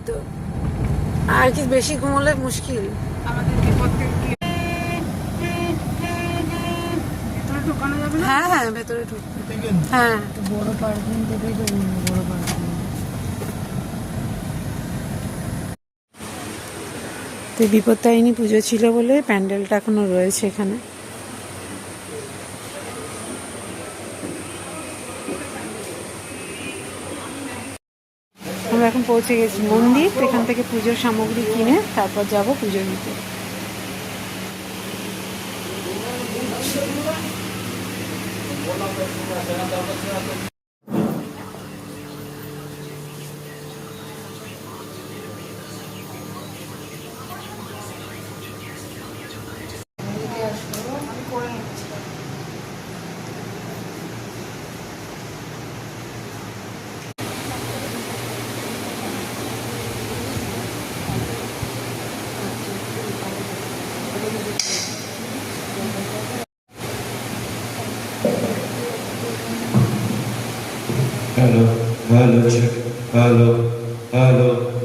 তো, আর কি বেশি ঘুমোলে মুশকিল। আমাদের বিপদ থেকে ভেতরে ঢোকানো যাবে না? হ্যাঁ হ্যাঁ, ভেতরে ঢুকবে। হ্যাঁ, বড় পার্কিং থেকেই তো বড় পার্কিং। তো বিপত্তারিণী পুজো ছিল বলে প্যান্ডেলটা এখনো রয়েছে এখানে। আমরা এখন পৌঁছে গেছি মন্দির, তো এখান থেকে পুজোর সামগ্রী কিনে তারপর যাব পুজো দিতে। Hello, hello, check. Hello, hello.